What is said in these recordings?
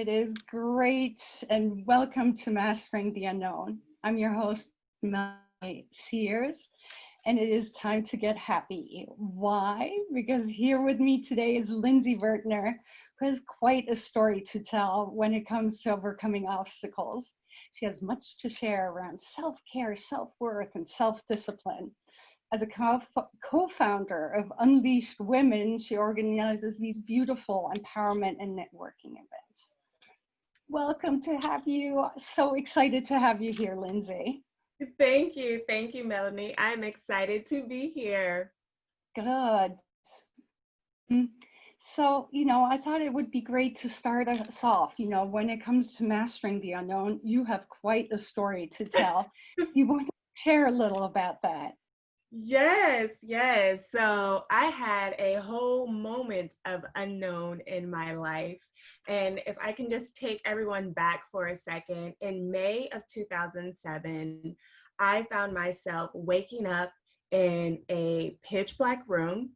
It is great, and welcome to Mastering the Unknown. I'm your host, Melanie Sears, and it is time to get happy. Why? Because here with me today is Lindsey Vertner, who has quite a story to tell when it comes to overcoming obstacles. She has much to share around self-care, self-worth, and self-discipline. As a co-founder of Unleashed Women, she organizes these beautiful empowerment and networking events. Welcome to have you. So excited to have you here, Lindsey. Thank you. Thank you, Melanie. I'm excited to be here. Good. So, I thought it would be great to start us off. When it comes to mastering the unknown, you have quite a story to tell. You want to share a little about that? Yes. So I had a whole moment of unknown in my life. And if I can just take everyone back for a second, in May of 2007, I found myself waking up in a pitch black room.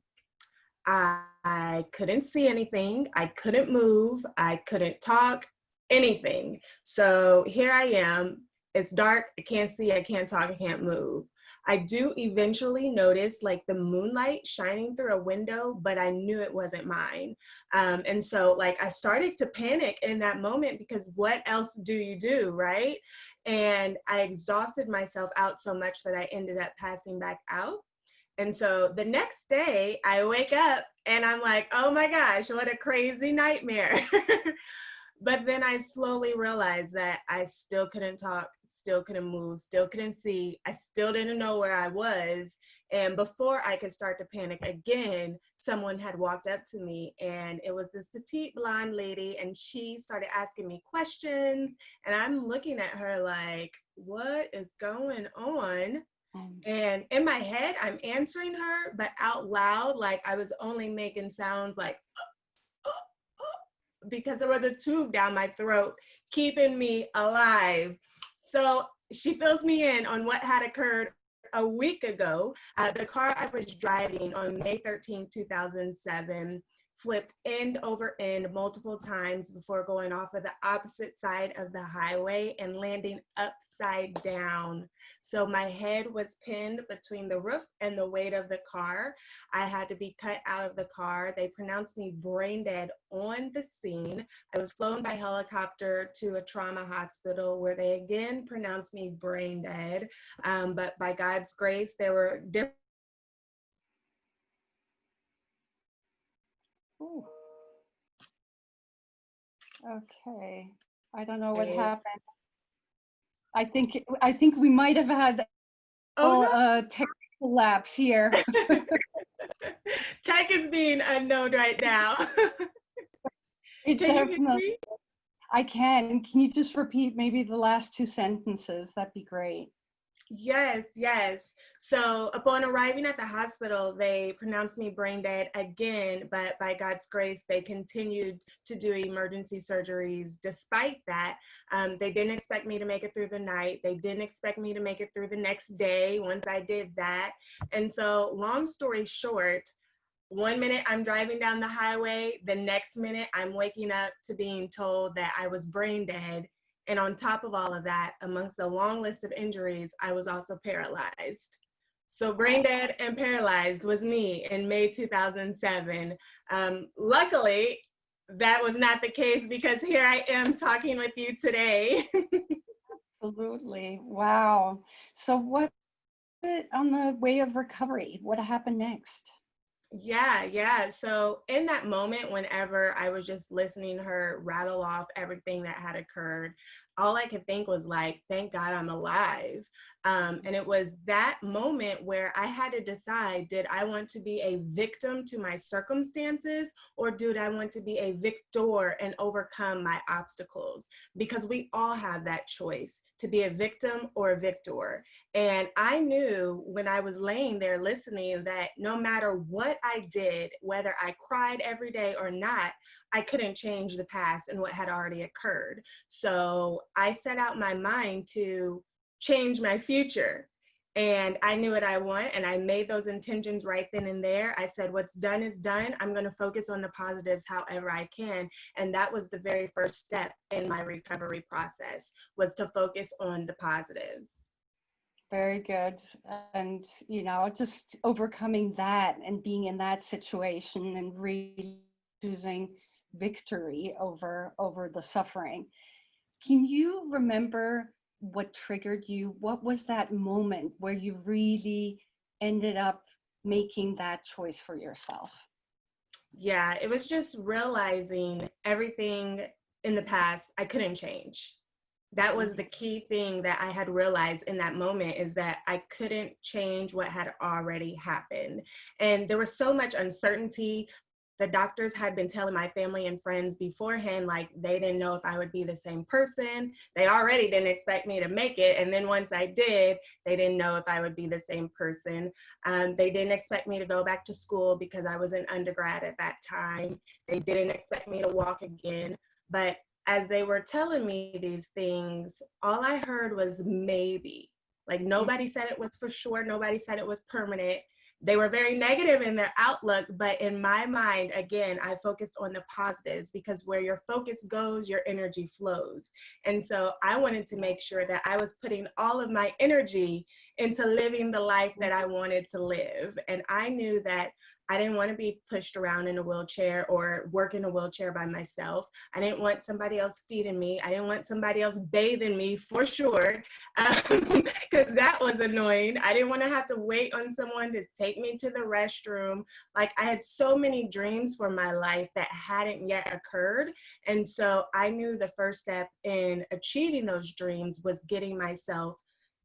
I couldn't see anything. I couldn't move. I couldn't talk, anything. So here I am. It's dark. I can't see. I can't talk. I can't move. I do eventually notice like the moonlight shining through a window, but I knew it wasn't mine. And so like I started to panic in that moment because what else do you do, right? And I exhausted myself out so much that I ended up passing back out. And so the next day I wake up and I'm like, oh my gosh, what a crazy nightmare. But then I slowly realized that I still couldn't talk, still couldn't move, still couldn't see. I still didn't know where I was. And before I could start to panic again, someone had walked up to me, and it was this petite blonde lady, and she started asking me questions. And I'm looking at her like, what is going on? And in my head, I'm answering her, but out loud, like I was only making sounds like, because there was a tube down my throat keeping me alive. So she fills me in on what had occurred a week ago. The car I was driving on May 13, 2007, flipped end over end multiple times before going off of the opposite side of the highway and landing upside down. So my head was pinned between the roof and the weight of the car. I had to be cut out of the car. They pronounced me brain dead on the scene. I was flown by helicopter to a trauma hospital where they again pronounced me brain dead. But by God's grace, there were different. Ooh. Okay. I don't know what happened. I think we might have had a technical lapse here. Tech is being unknown right now. Can you hear me? I can. Can you just repeat maybe the last two sentences? That'd be great. Yes. So upon arriving at the hospital, they pronounced me brain dead again, but by God's grace, they continued to do emergency surgeries. Despite that, they didn't expect me to make it through the night. They didn't expect me to make it through the next day once I did that. And so long story short, one minute I'm driving down the highway, the next minute I'm waking up to being told that I was brain dead. And on top of all of that, amongst a long list of injuries, I was also paralyzed. So brain dead and paralyzed was me in May 2007. Luckily, that was not the case because here I am talking with you today. Absolutely. Wow. So what is it on the way of recovery? What happened next? Yeah. So in that moment, whenever I was just listening to her rattle off everything that had occurred, all I could think was like, thank God I'm alive. And it was that moment where I had to decide, did I want to be a victim to my circumstances, or did I want to be a victor and overcome my obstacles? Because we all have that choice, to be a victim or a victor. And I knew when I was laying there listening that no matter what I did, whether I cried every day or not, I couldn't change the past and what had already occurred. So I set out my mind to change my future. And I knew what I want, and I made those intentions right then and there. I said, what's done is done. I'm going to focus on the positives however I can. And that was the very first step in my recovery process, was to focus on the positives. Very good. And, just overcoming that and being in that situation and really choosing victory over the suffering. Can you remember what triggered you? What was that moment where you really ended up making that choice for yourself? Yeah, it was just realizing everything in the past I couldn't change. That was the key thing that I had realized in that moment, is that I couldn't change what had already happened. And there was so much uncertainty. The doctors had been telling my family and friends beforehand, like, they didn't know if I would be the same person. They already didn't expect me to make it. And then once I did, they didn't know if I would be the same person. They didn't expect me to go back to school because I was an undergrad at that time. They didn't expect me to walk again. But as they were telling me these things, all I heard was maybe. Like, nobody said it was for sure. Nobody said it was permanent. They were very negative in their outlook, but in my mind, again, I focused on the positives, because where your focus goes, your energy flows. And so I wanted to make sure that I was putting all of my energy into living the life that I wanted to live. And I knew that I didn't want to be pushed around in a wheelchair or work in a wheelchair by myself. I didn't want somebody else feeding me. I didn't want somebody else bathing me, for sure, because that was annoying. I didn't want to have to wait on someone to take me to the restroom. Like, I had so many dreams for my life that hadn't yet occurred. And so I knew the first step in achieving those dreams was getting myself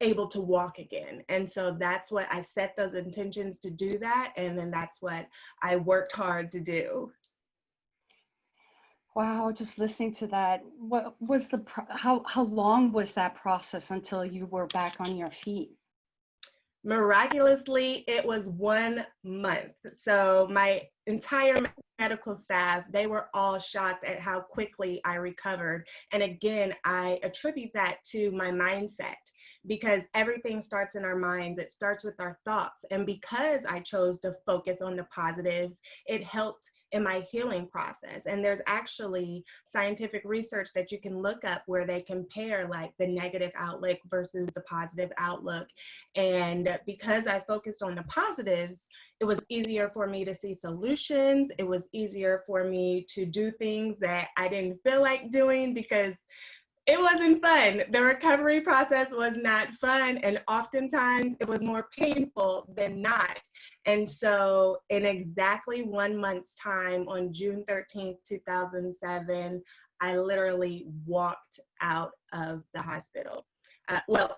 able to walk again. And so that's what I set those intentions to do that. And then that's what I worked hard to do. Wow, just listening to that. What was how long was that process until you were back on your feet? Miraculously, it was 1 month. So my entire medical staff, they were all shocked at how quickly I recovered. And again, I attribute that to my mindset, because everything starts in our minds. It starts with our thoughts. And because I chose to focus on the positives, it helped in my healing process. And there's actually scientific research that you can look up where they compare, like, the negative outlook versus the positive outlook. And because I focused on the positives, it was easier for me to see solutions. It was easier for me to do things that I didn't feel like doing, because it wasn't fun. The recovery process was not fun, and oftentimes it was more painful than not. And so in exactly 1 month's time, on June 13th, 2007, I literally walked out of the hospital. Well,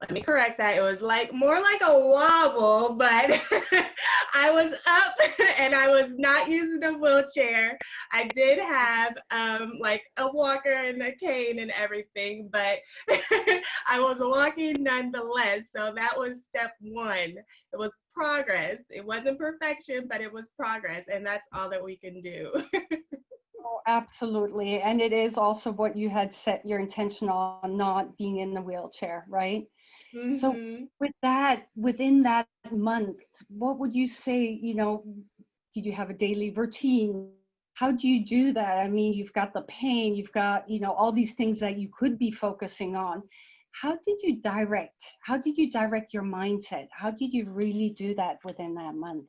let me correct that. It was more like a wobble, but I was up and I was not using a wheelchair. I did have like a walker and a cane and everything, but I was walking nonetheless. So that was step one. It was progress. It wasn't perfection, but it was progress. And that's all that we can do. Oh, absolutely. And it is also what you had set your intention on, not being in the wheelchair, right? So Mm-hmm. with that, within that month, what would you say, did you have a daily routine? How do you do that? I mean, you've got the pain, you've got, all these things that you could be focusing on. How did you direct your mindset? How did you really do that within that month?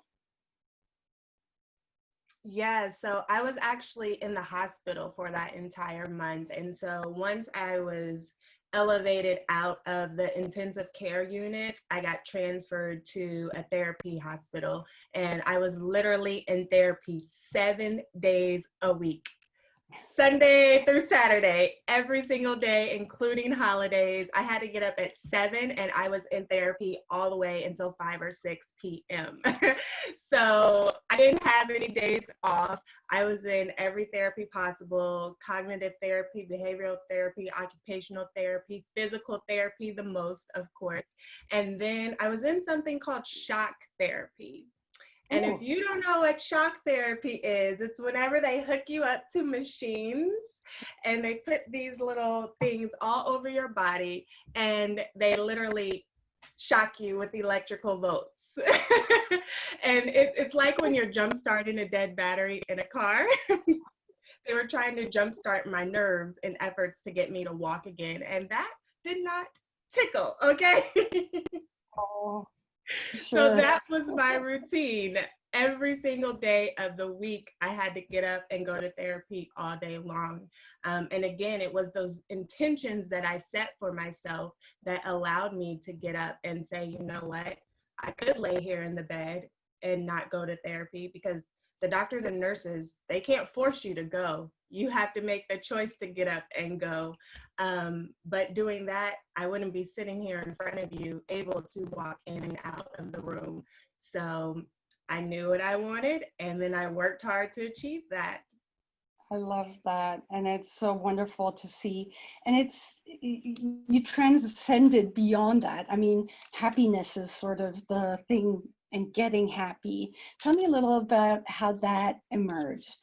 Yeah, so I was actually in the hospital for that entire month. And so once I was elevated out of the intensive care unit, I got transferred to a therapy hospital. And I was literally in therapy 7 days a week. Sunday through Saturday, every single day, including holidays. I had to get up at 7 and I was in therapy all the way until 5 or 6 p.m. So I didn't have any days off. I was in every therapy possible: cognitive therapy, behavioral therapy, occupational therapy, physical therapy, the most, of course. And then I was in something called shock therapy. And if Oh, you don't know what shock therapy is, it's whenever they hook you up to machines and they put these little things all over your body and they literally shock you with electrical volts. And it's like when you're jump starting a dead battery in a car. They were trying to jumpstart my nerves in efforts to get me to walk again. And that did not tickle, okay? Oh, So sure. that was my routine. Every single day of the week, I had to get up and go to therapy all day long. And again, it was those intentions that I set for myself that allowed me to get up and say, you know what, I could lay here in the bed and not go to therapy, because the doctors and nurses, they can't force you to go. You have to make the choice to get up and go. But doing that, I wouldn't be sitting here in front of you, able to walk in and out of the room. So I knew what I wanted, and then I worked hard to achieve that. I love that. And it's so wonderful to see. And you transcended beyond that. I mean, happiness is sort of the thing, and getting happy. Tell me a little about how that emerged.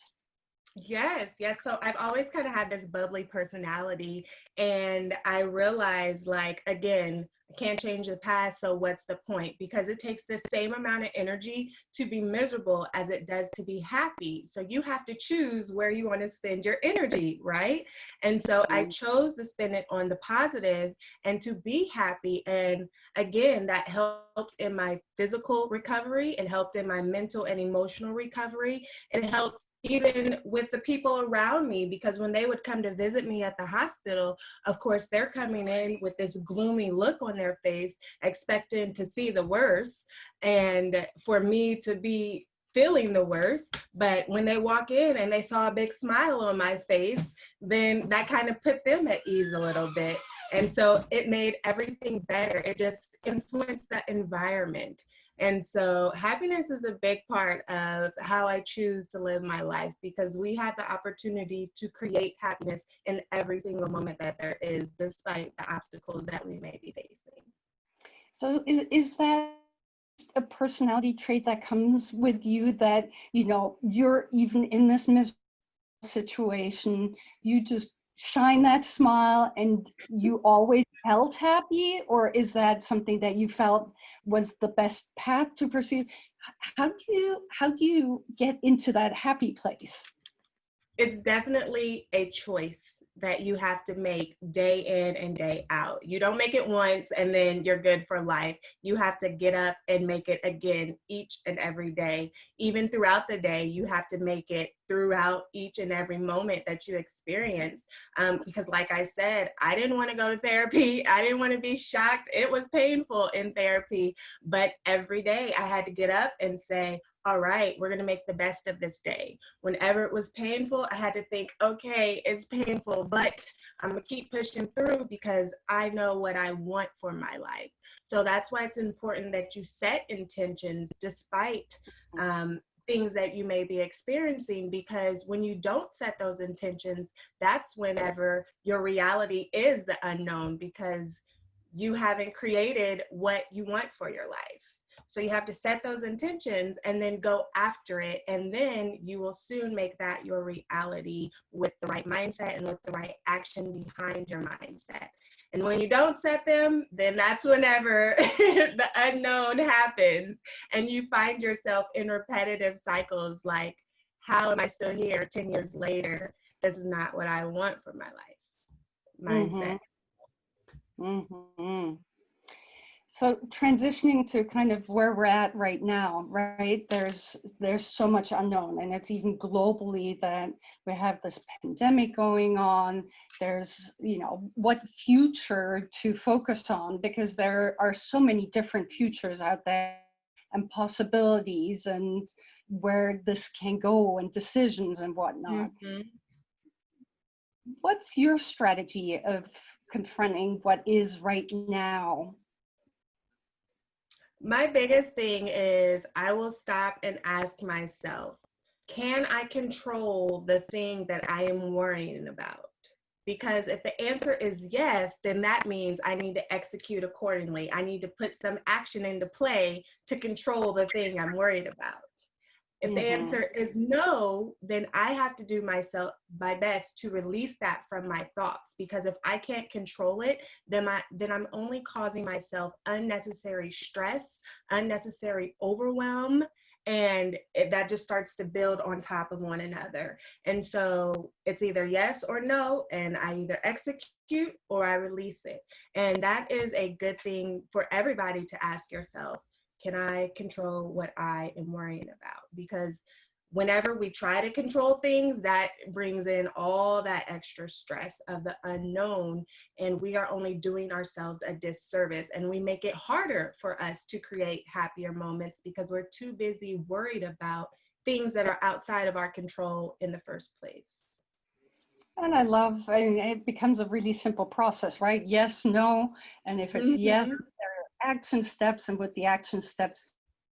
Yes, yes. So I've always kind of had this bubbly personality, and I realized, like, again, I can't change the past, so what's the point? Because it takes the same amount of energy to be miserable as it does to be happy. So you have to choose where you want to spend your energy, right? And so I chose to spend it on the positive and to be happy. And again, that helped in my physical recovery, it helped in my mental and emotional recovery, it helped even with the people around me, because when they would come to visit me at the hospital, of course, they're coming in with this gloomy look on their face, expecting to see the worst, and for me to be feeling the worst. But when they walk in and they saw a big smile on my face, then that kind of put them at ease a little bit. And so it made everything better. It just influenced the environment. And so happiness is a big part of how I choose to live my life, because we have the opportunity to create happiness in every single moment that there is, despite the obstacles that we may be facing. So is that a personality trait that comes with you, that, you know, you're even in this miserable situation, you just shine that smile and you always felt happy? Or is that something that you felt was the best path to pursue? How do you get into that happy place? It's definitely a choice that you have to make day in and day out. You don't make it once and then you're good for life. You have to get up and make it again each and every day. Even throughout the day, you have to make it throughout each and every moment that you experience. Because like I said, I didn't want to go to therapy. I didn't want to be shocked. It was painful in therapy, but every day I had to get up and say, all right, we're going to make the best of this day. Whenever it was painful, I had to think, okay, it's painful, but I'm going to keep pushing through because I know what I want for my life. So that's why it's important that you set intentions despite things that you may be experiencing, because when you don't set those intentions, that's whenever your reality is the unknown, because you haven't created what you want for your life. So you have to set those intentions and then go after it. And then you will soon make that your reality with the right mindset and with the right action behind your mindset. And when you don't set them, then that's whenever the unknown happens and you find yourself in repetitive cycles like, how am I still here 10 years later? This is not what I want for my life. Mindset. Mm-hmm. Mm-hmm. So transitioning to kind of where we're at right now, right? There's so much unknown, and it's even globally that we have this pandemic going on. There's, you know, what future to focus on, because there are so many different futures out there and possibilities and where this can go and decisions and whatnot. Mm-hmm. What's your strategy of confronting what is right now? My biggest thing is I will stop and ask myself, can I control the thing that I am worrying about? Because if the answer is yes, then that means I need to execute accordingly. I need to put some action into play to control the thing I'm worried about. If the answer is no, then I have to do my best to release that from my thoughts, because if I can't control it, then I'm only causing myself unnecessary stress, unnecessary overwhelm, and that just starts to build on top of one another. And so it's either yes or no, and I either execute or I release it. And that is a good thing for everybody to ask yourself. Can I control what I am worrying about? Because whenever we try to control things, that brings in all that extra stress of the unknown, and we are only doing ourselves a disservice, and we make it harder for us to create happier moments because we're too busy worried about things that are outside of our control in the first place. And and it becomes a really simple process, right? Yes, no. And if it's yes, Mhm. action steps, and with the action steps,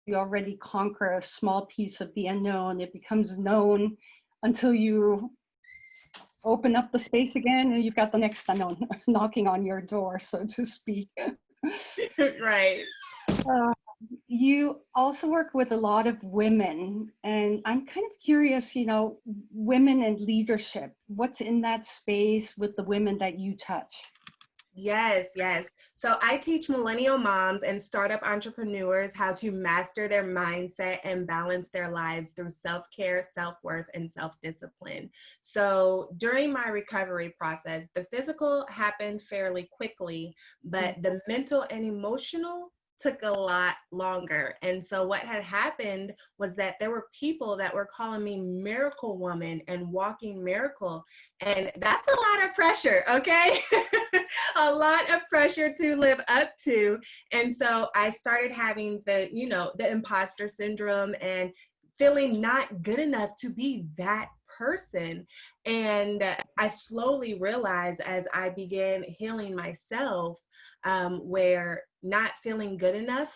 you already conquer a small piece of the unknown. It becomes known until you open up the space again, and you've got the next unknown knocking on your door, so to speak. Right. Uh, you also work with a lot of women, and I'm kind of curious, women and leadership. What's in that space with the women that you touch? Yes, yes. So I teach millennial moms and startup entrepreneurs how to master their mindset and balance their lives through self-care, self-worth, and self-discipline. So during my recovery process, the physical happened fairly quickly, but the mental and emotional took a lot longer. And so what had happened was that there were people that were calling me miracle woman and walking miracle. And that's a lot of pressure, okay? A lot of pressure to live up to. And so I started having the imposter syndrome and feeling not good enough to be that person. And I slowly realized as I began healing myself, where not feeling good enough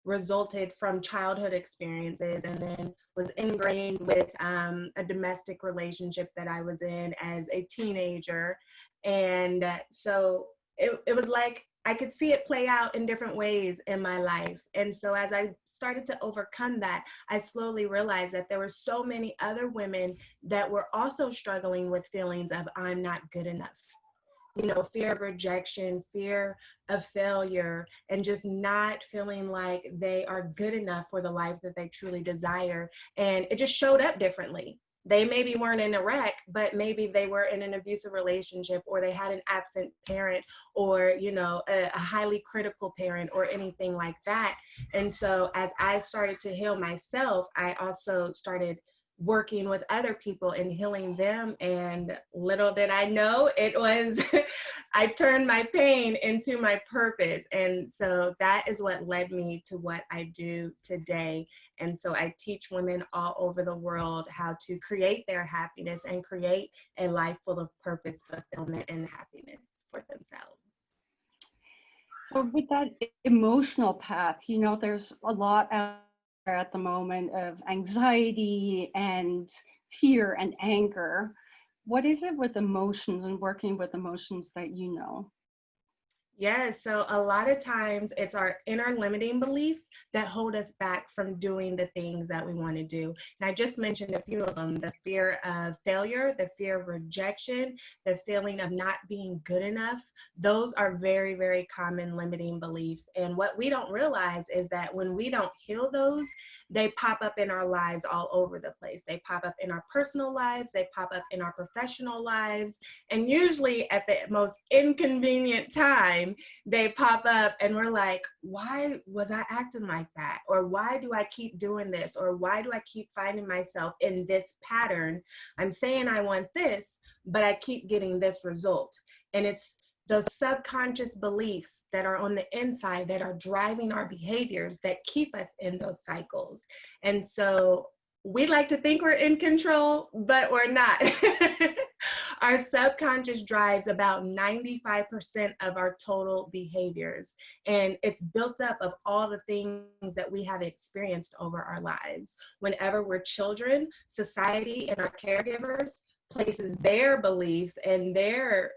resulted from childhood experiences, and then was ingrained with a domestic relationship that I was in as a teenager. And so it was like I could see it play out in different ways in my life. And so as I started to overcome that, I slowly realized that there were so many other women that were also struggling with feelings of I'm not good enough. Fear of rejection, fear of failure, and just not feeling like they are good enough for the life that they truly desire. And it just showed up differently. They maybe weren't in a wreck, but maybe they were in an abusive relationship, or they had an absent parent, or, a highly critical parent, or anything like that. And so as I started to heal myself, I also started working with other people and healing them. And little did I know, it was, I turned my pain into my purpose. And so that is what led me to what I do today. And so I teach women all over the world how to create their happiness and create a life full of purpose, fulfillment, and happiness for themselves. So with that emotional path, there's a lot out there at the moment of anxiety and fear and anger. What is it with emotions and working with emotions that you know? Yeah, so a lot of times it's our inner limiting beliefs that hold us back from doing the things that we want to do. And I just mentioned a few of them: the fear of failure, the fear of rejection, the feeling of not being good enough. Those are very, very common limiting beliefs. And what we don't realize is that when we don't heal those, they pop up in our lives all over the place. They pop up in our personal lives, they pop up in our professional lives, and usually at the most inconvenient time, they pop up and we're like, why was I acting like that? Or why do I keep doing this? Or why do I keep finding myself in this pattern? I'm saying I want this, but I keep getting this result. And it's those subconscious beliefs that are on the inside that are driving our behaviors that keep us in those cycles. And so we like to think we're in control, but we're not. Our subconscious drives about 95% of our total behaviors, and it's built up of all the things that we have experienced over our lives. Whenever we're children, society and our caregivers places their beliefs and their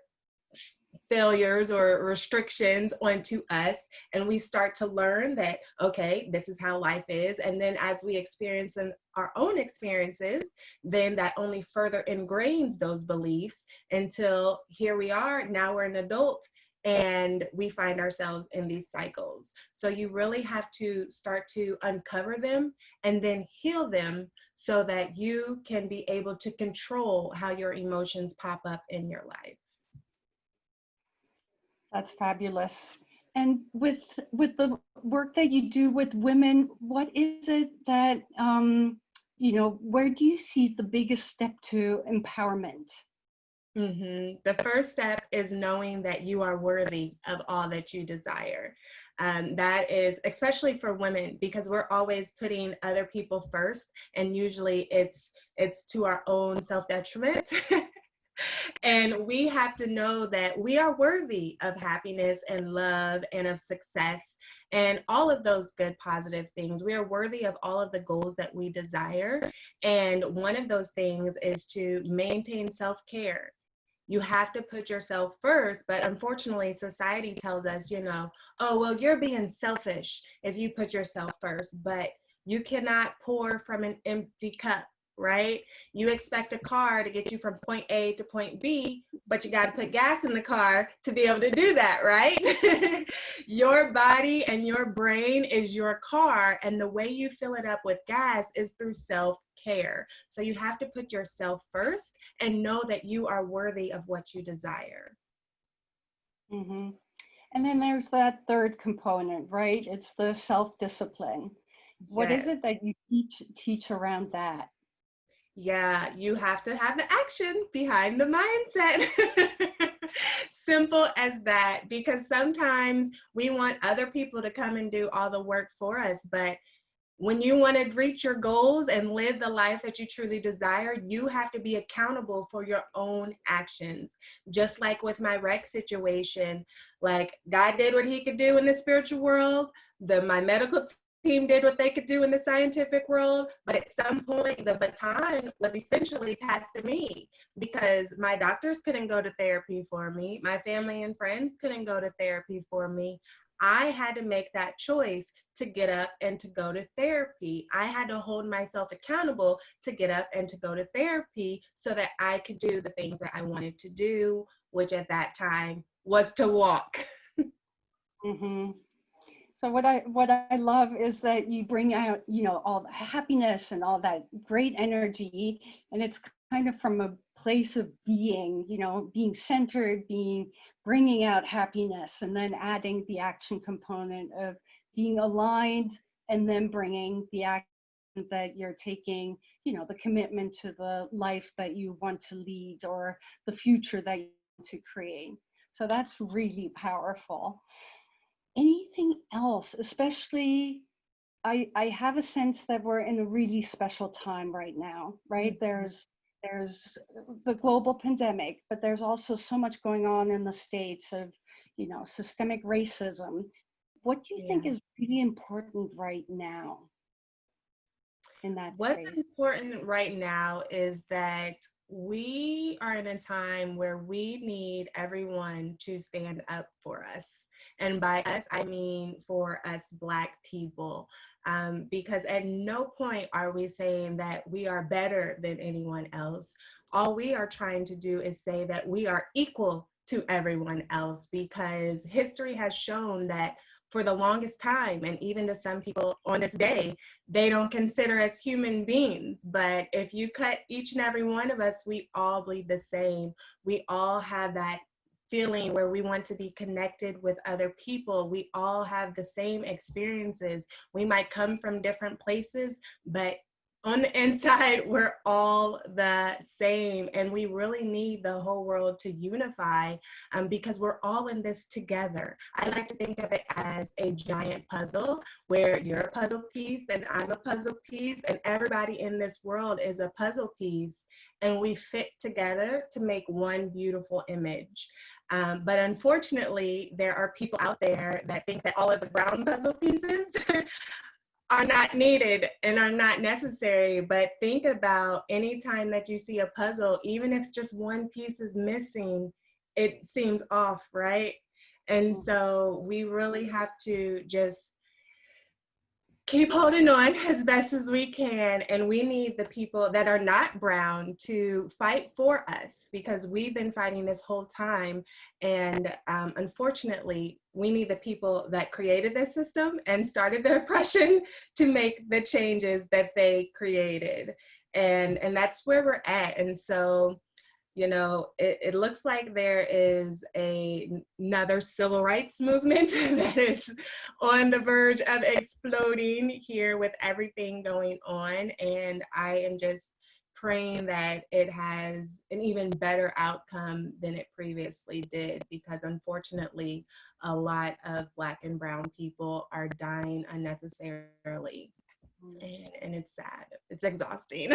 failures or restrictions onto us, and we start to learn that, okay, this is how life is. And then as we experience our own experiences, then that only further ingrains those beliefs until here we are, now we're an adult, and we find ourselves in these cycles. So you really have to start to uncover them and then heal them so that you can be able to control how your emotions pop up in your life. That's fabulous. And with the work that you do with women, what is it that where do you see the biggest step to empowerment? The first step is knowing that you are worthy of all that you desire. That is especially for women, because we're always putting other people first, and usually it's to our own self-detriment. And we have to know that we are worthy of happiness and love and of success and all of those good positive things. We are worthy of all of the goals that we desire. And one of those things is to maintain self-care. You have to put yourself first, but unfortunately society tells us, oh, well, you're being selfish if you put yourself first, but you cannot pour from an empty cup, right? You expect a car to get you from point A to point B, but you got to put gas in the car to be able to do that, right? Your body and your brain is your car, and the way you fill it up with gas is through self-care. So you have to put yourself first and know that you are worthy of what you desire. Mm-hmm. And then there's that third component, right? It's the self-discipline. What is Yes. it that you teach around that? Yeah, you have to have the action behind the mindset. Simple as that, because sometimes we want other people to come and do all the work for us, but when you want to reach your goals and live the life that you truly desire, you have to be accountable for your own actions. Just like with my wreck situation, like God did what he could do in the spiritual world, my medical team did what they could do in the scientific world, but at some point the baton was essentially passed to me, because my doctors couldn't go to therapy for me, my family and friends couldn't go to therapy for me. I had to make that choice to get up and to go to therapy. I had to hold myself accountable to get up and to go to therapy so that I could do the things that I wanted to do, which at that time was to walk. Mm-hmm. So what I love is that you bring out, all the happiness and all that great energy, and it's kind of from a place of being, being centered, bringing out happiness, and then adding the action component of being aligned, and then bringing the action that you're taking, the commitment to the life that you want to lead or the future that you want to create. So that's really powerful. Anything else, especially I have a sense that we're in a really special time right now, right? There's the global pandemic, but there's also so much going on in the States of, systemic racism. What do you Yeah. think is really important right now in that What's space? important right now is that we are in a time where we need everyone to stand up for us. And by us, I mean for us Black people. Because at no point are we saying that we are better than anyone else. All we are trying to do is say that we are equal to everyone else, because history has shown that for the longest time, and even to some people on this day, they don't consider us human beings. But if you cut each and every one of us, we all bleed the same. We all have that feeling where we want to be connected with other people. We all have the same experiences. We might come from different places, but on the inside, we're all the same, and we really need the whole world to unify, because we're all in this together. I like to think of it as a giant puzzle where you're a puzzle piece and I'm a puzzle piece, and everybody in this world is a puzzle piece, and we fit together to make one beautiful image. But unfortunately, there are people out there that think that all of the brown puzzle pieces are not needed and are not necessary. But think about any time that you see a puzzle, even if just one piece is missing, it seems off, right? And so we really have to just keep holding on as best as we can. And we need the people that are not brown to fight for us, because we've been fighting this whole time. And unfortunately, we need the people that created this system and started the oppression to make the changes that they created. And that's where we're at. And so, you know, it looks like there is another civil rights movement that is on the verge of exploding here with everything going on. And I am just praying that it has an even better outcome than it previously did, because unfortunately, a lot of Black and brown people are dying unnecessarily. And it's sad. It's exhausting.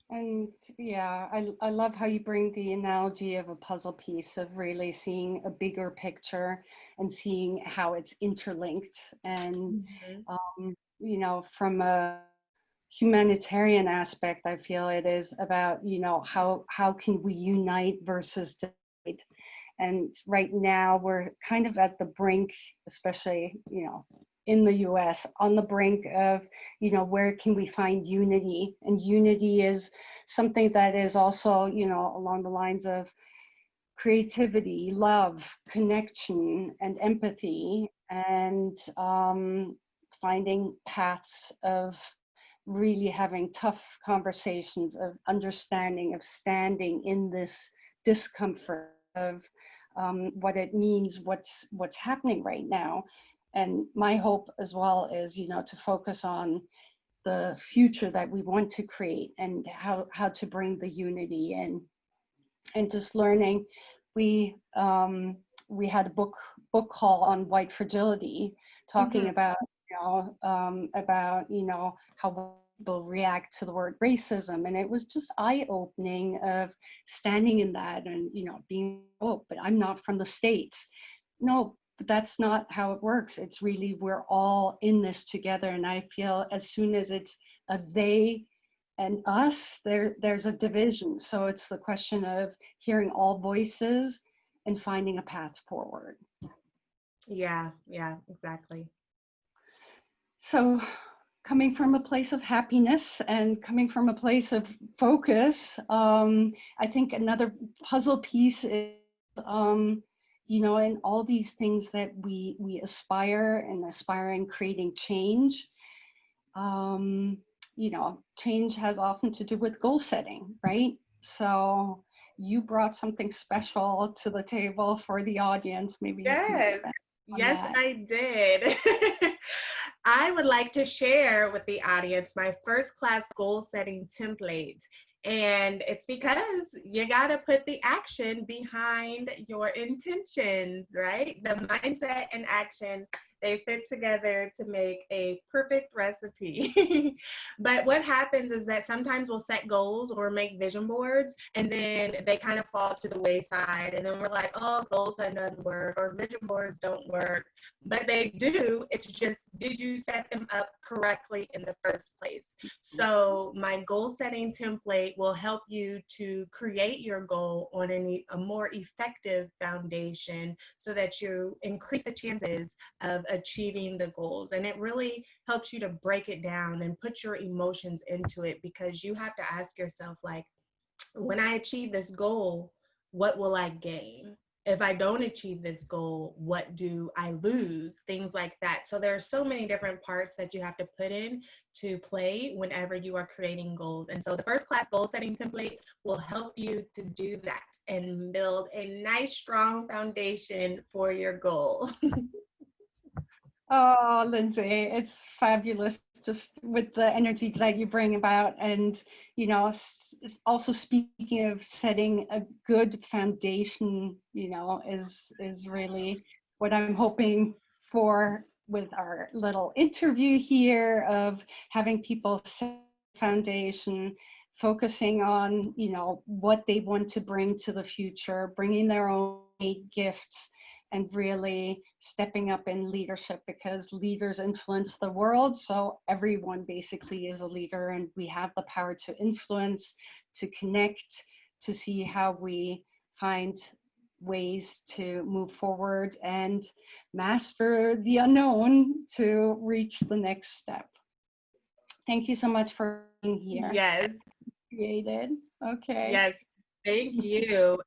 And yeah, I love how you bring the analogy of a puzzle piece, of really seeing a bigger picture and seeing how it's interlinked. And, you know, from a humanitarian aspect, I feel it is about, you know, how can we unite versus divide. And right now we're kind of at the brink, especially, you know, in the US, on the brink of, you know, where can we find unity? And unity is something that is also, you know, along the lines of creativity, love, connection, and empathy, and finding paths of really having tough conversations, of understanding, of standing in this discomfort of what it means, what's happening right now. And my hope as well is, you know, to focus on the future that we want to create and how to bring the unity in. And just learning, we had a book call on white fragility, talking about, you know, how people react to the word racism. And it was just eye-opening of standing in that and, you know, being, oh, but I'm not from the States. No, but that's not how it works. It's really, we're all in this together. And I feel as soon as it's a they and us, there's a division. So it's the question of hearing all voices and finding a path forward. Yeah, exactly. So coming from a place of happiness and coming from a place of focus, I think another puzzle piece is, you know, in all these things that we aspire in creating change, you know, change has often to do with goal setting, right? So you brought something special to the table for the audience. Maybe you can Yes, expand on yes, that. I did. I would like to share with the audience my first class goal setting template. And it's because you got to put the action behind your intentions, right? The mindset and action, they fit together to make a perfect recipe. But what happens is that sometimes we'll set goals or make vision boards, and then they kind of fall to the wayside. And then we're like, oh, goal setting doesn't work, or vision boards don't work. But they do. It's just, did you set them up correctly in the first place? So my goal setting template will help you to create your goal on a more effective foundation, so that you increase the chances of achieving the goals. And it really helps you to break it down and put your emotions into it, because you have to ask yourself, like, when I achieve this goal, what will I gain? If I don't achieve this goal, what do I lose? Things like that. So there are so many different parts that you have to put in to play whenever you are creating goals. And so the first class goal setting template will help you to do that and build a nice, strong foundation for your goal. Oh, Lindsay, it's fabulous just with the energy that you bring about. And, you know, also speaking of setting a good foundation, you know, is really what I'm hoping for with our little interview here, of having people set a foundation, focusing on, you know, what they want to bring to the future, bringing their own gifts, and really stepping up in leadership, because leaders influence the world. So everyone basically is a leader, and we have the power to influence, to connect, to see how we find ways to move forward and master the unknown to reach the next step. Thank you so much for being here. Yes. Created. Okay. Yes. Thank you.